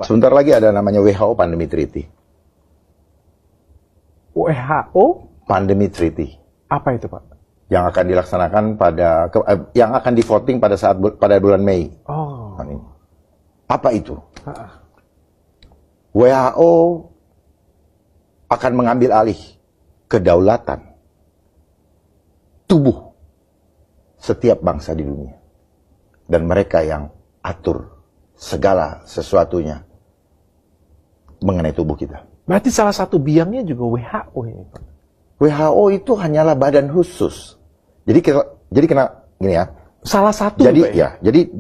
Sebentar lagi ada namanya WHO Pandemic Treaty. WHO? Pandemic Treaty. Apa itu, Pak? Yang akan dilaksanakan yang akan di voting pada bulan Mei. Oh. Apa itu? WHO akan mengambil alih kedaulatan tubuh setiap bangsa di dunia. Dan mereka yang atur segala sesuatunya mengenai tubuh kita. Berarti salah satu biangnya juga WHO ini, Pak? WHO itu hanyalah badan khusus. Jadi kena gini ya. Salah satu. Jadi ya. Jadi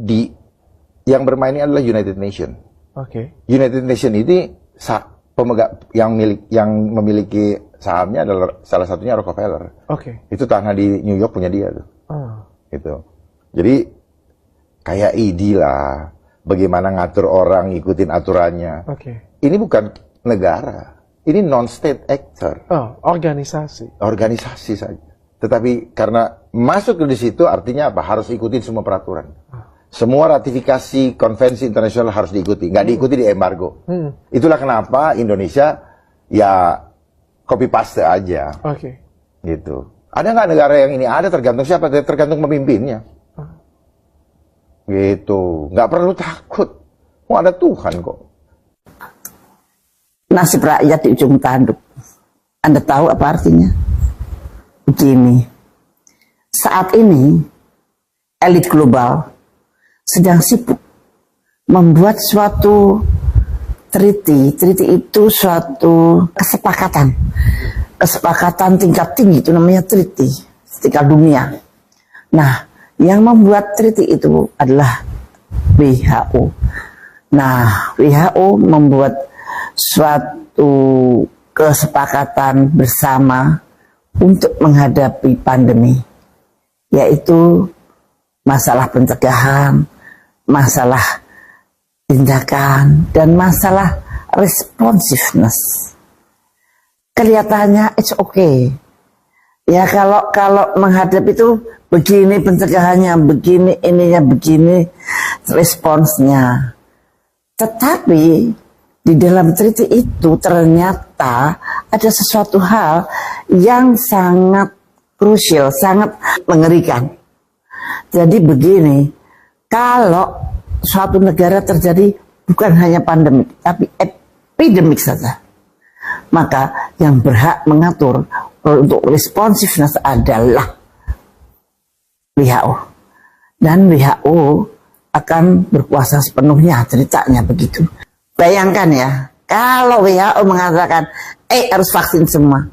yang bermain ini adalah United Nations. Oke. United Nations ini pemegang yang memiliki sahamnya adalah salah satunya Rockefeller. Oke. Itu tanah di New York punya dia tuh. Gitu. Jadi kayak ID lah. Bagaimana ngatur orang, ngikutin aturannya. Oke. Ini bukan negara. Ini non-state actor. Oh, organisasi. Organisasi saja. Tetapi karena masuk di situ artinya apa? Harus ikutin semua peraturan. Semua ratifikasi konvensi internasional harus diikuti. Nggak diikuti di embargo. Itulah kenapa Indonesia ya copy paste aja. Oke. Gitu. Ada nggak negara yang ini? Ada, tergantung siapa? Tergantung pemimpinnya. Gitu. Nggak perlu takut. Oh, ada Tuhan kok. Nasib rakyat di ujung tanduk. Anda tahu apa artinya? Begini, saat ini elit global sedang sibuk membuat suatu treaty. Treaty itu suatu kesepakatan tingkat tinggi, itu namanya treaty tingkat dunia. Nah, yang membuat treaty itu adalah WHO. Nah, WHO membuat suatu kesepakatan bersama untuk menghadapi pandemi, yaitu masalah pencegahan, masalah tindakan, dan masalah responsiveness. Kelihatannya it's okay. Ya kalau menghadapi itu begini pencegahannya, begini ininya, begini responsnya. Tetapi di dalam treaty itu ternyata ada sesuatu hal yang sangat krusial, sangat mengerikan. Jadi begini, kalau suatu negara terjadi bukan hanya pandemi, tapi epidemik saja, maka yang berhak mengatur untuk responsiveness adalah WHO. Dan WHO akan berkuasa sepenuhnya, ceritanya begitu. Bayangkan ya, kalau WHO mengatakan, harus vaksin semua,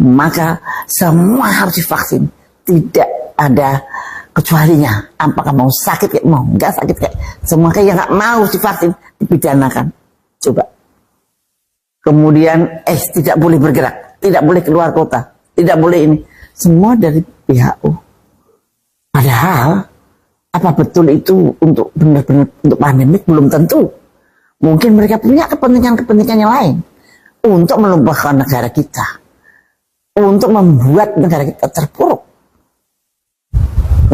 maka semua harus divaksin. Tidak ada kecualinya. Apakah mau sakit kayak mau nggak sakit kayak semua kayak yang nggak mau divaksin dipidanakan. Coba. Kemudian tidak boleh bergerak, tidak boleh keluar kota, tidak boleh ini. Semua dari WHO. Padahal apa betul itu untuk benar-benar untuk pandemik belum tentu. Mungkin mereka punya kepentingan-kepentingan yang lain untuk melumpuhkan negara kita, untuk membuat negara kita terpuruk.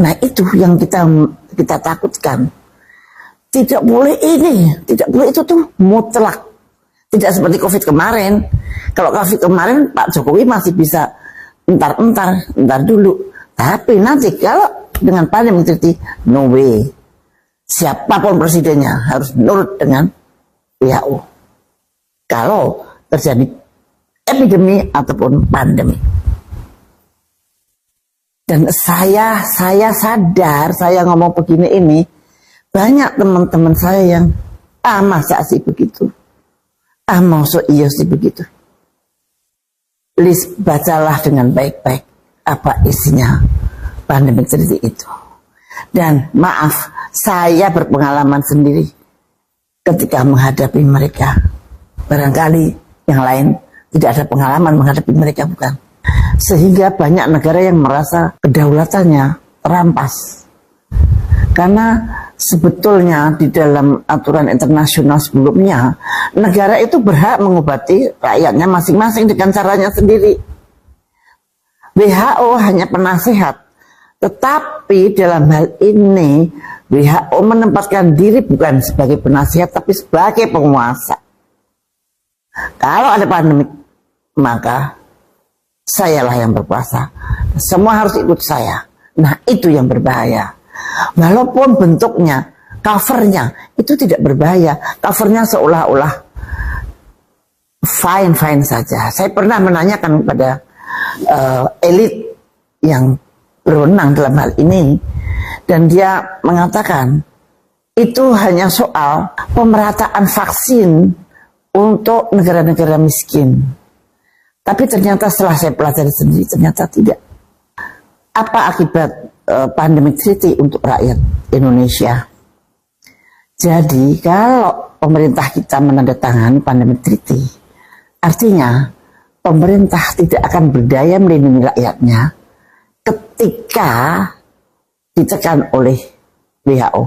Nah itu yang kita takutkan. Tidak boleh ini, tidak boleh itu tuh mutlak. Tidak seperti COVID kemarin. Kalau COVID kemarin Pak Jokowi masih bisa entar dulu. Tapi nanti kalau dengan pandemi treaty, no way. Siapapun presidennya harus nurut dengan WHO. Kalau terjadi epidemi ataupun pandemi. Dan saya sadar, saya ngomong begini ini, banyak teman-teman saya yang masa sih begitu. Maksud iya sih begitu. Please bacalah dengan baik-baik apa isinya pandemi treaty itu. Dan maaf, saya berpengalaman sendiri ketika menghadapi mereka. Barangkali yang lain tidak ada pengalaman menghadapi mereka, bukan. Sehingga banyak negara yang merasa kedaulatannya terampas. Karena sebetulnya di dalam aturan internasional sebelumnya, negara itu berhak mengobati rakyatnya masing-masing dengan caranya sendiri. WHO hanya penasehat, Tetapi dalam hal ini WHO menempatkan diri bukan sebagai penasihat tapi sebagai penguasa. Kalau ada pandemi, maka sayalah yang berkuasa. Semua harus ikut saya. Nah, itu yang berbahaya. Walaupun bentuknya, covernya itu tidak berbahaya. Covernya seolah-olah fine-fine saja. Saya pernah menanyakan kepada elit yang berwenang dalam hal ini, dan dia mengatakan itu hanya soal pemerataan vaksin untuk negara-negara miskin. Tapi ternyata setelah saya pelajari sendiri, ternyata tidak. Apa akibat pandemic treaty untuk rakyat Indonesia? Jadi kalau pemerintah kita menandatangani pandemic treaty, artinya pemerintah tidak akan berdaya melindungi rakyatnya ketika ditekan oleh WHO.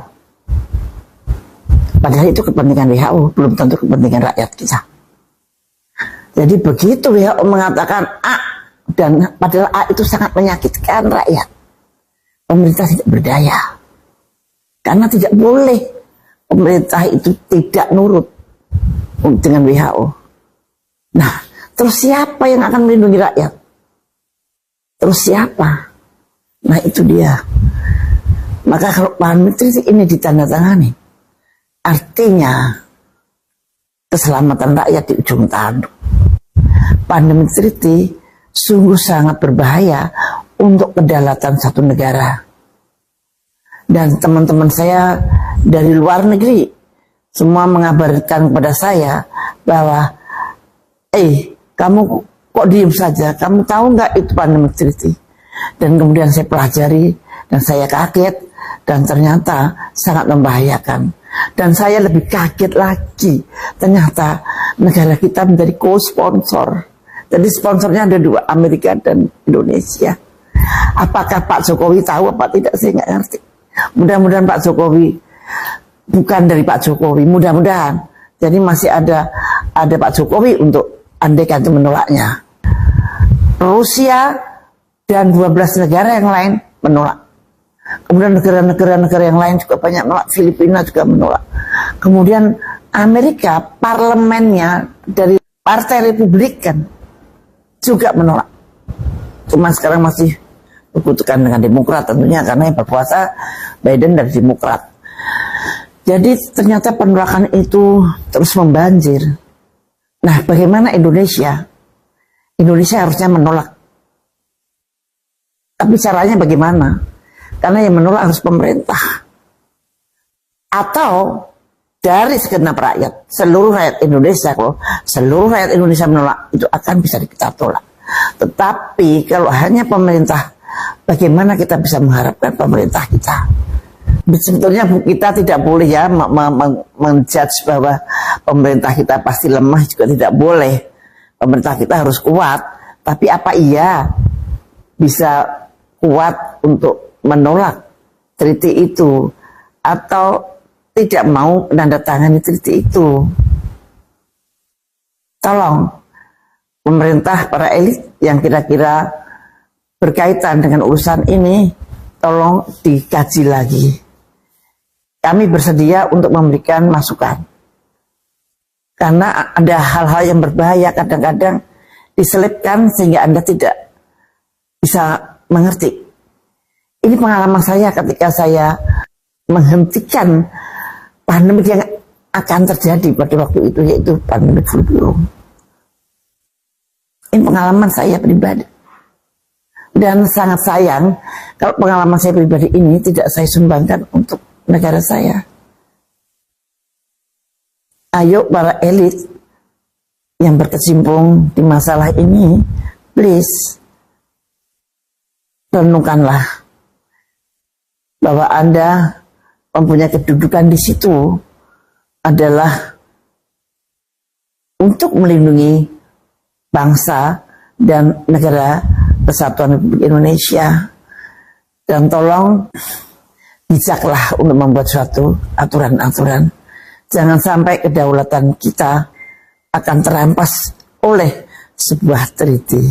Padahal itu kepentingan WHO, belum tentu kepentingan rakyat kita. Jadi begitu WHO mengatakan A, dan padahal A itu sangat menyakitkan rakyat, pemerintah tidak berdaya. Karena tidak boleh pemerintah itu tidak nurut dengan WHO. Nah, terus siapa yang akan melindungi rakyat? Terus siapa? Nah, itu dia. Maka kalau pandemic treaty ini ditandatangani, artinya keselamatan rakyat di ujung tanduk. Pandemic treaty sungguh sangat berbahaya untuk kedaulatan satu negara. Dan teman-teman saya dari luar negeri semua mengabarkan kepada saya bahwa kamu kok diem saja, kamu tahu nggak itu pandemic treaty? Dan kemudian saya pelajari dan saya kaget, dan ternyata sangat membahayakan. Dan saya lebih kaget lagi, ternyata negara kita menjadi co-sponsor. Jadi sponsornya ada dua, Amerika dan Indonesia. Apakah Pak Jokowi tahu apa tidak, saya nggak ngerti. Mudah-mudahan Pak Jokowi, bukan dari Pak Jokowi, mudah-mudahan. Jadi masih ada Pak Jokowi untuk andaikan itu menolaknya. Rusia dan 12 negara yang lain menolak. Kemudian negara-negara yang lain juga banyak menolak. Filipina juga menolak. Kemudian Amerika, parlemennya dari Partai Republikan juga menolak. Cuma sekarang masih berkutukan dengan Demokrat tentunya, karena yang berkuasa Biden dari Demokrat. Jadi ternyata penolakan itu terus membanjir. Nah, bagaimana Indonesia? Indonesia harusnya menolak. Tapi caranya bagaimana? Karena yang menolak harus pemerintah. Atau dari segenap rakyat, seluruh rakyat Indonesia, kalau seluruh rakyat Indonesia menolak, itu akan bisa kita tolak. Tetapi kalau hanya pemerintah, bagaimana kita bisa mengharapkan pemerintah kita? Sebetulnya kita tidak boleh ya menjudge bahwa pemerintah kita pasti lemah, juga tidak boleh. Pemerintah kita harus kuat. Tapi apa iya bisa kuat untuk menolak treaty itu, atau tidak mau menandatangani treaty itu? Tolong pemerintah, para elit yang kira-kira berkaitan dengan urusan ini, tolong dikaji lagi. Kami bersedia untuk memberikan masukan. Karena ada hal-hal yang berbahaya kadang-kadang diselipkan sehingga Anda tidak bisa mengerti. Ini pengalaman saya ketika saya menghentikan pandemi yang akan terjadi pada waktu itu, yaitu pandemi flu burung. Ini pengalaman saya pribadi. Dan sangat sayang kalau pengalaman saya pribadi ini tidak saya sumbangkan untuk negara saya. Ayo para elit yang berkecimpung di masalah ini, please renungkanlah bahwa Anda mempunyai kedudukan di situ adalah untuk melindungi bangsa dan negara Kesatuan Republik Indonesia. Dan tolong bijaklah untuk membuat suatu aturan-aturan. Jangan sampai kedaulatan kita akan terampas oleh sebuah treaty.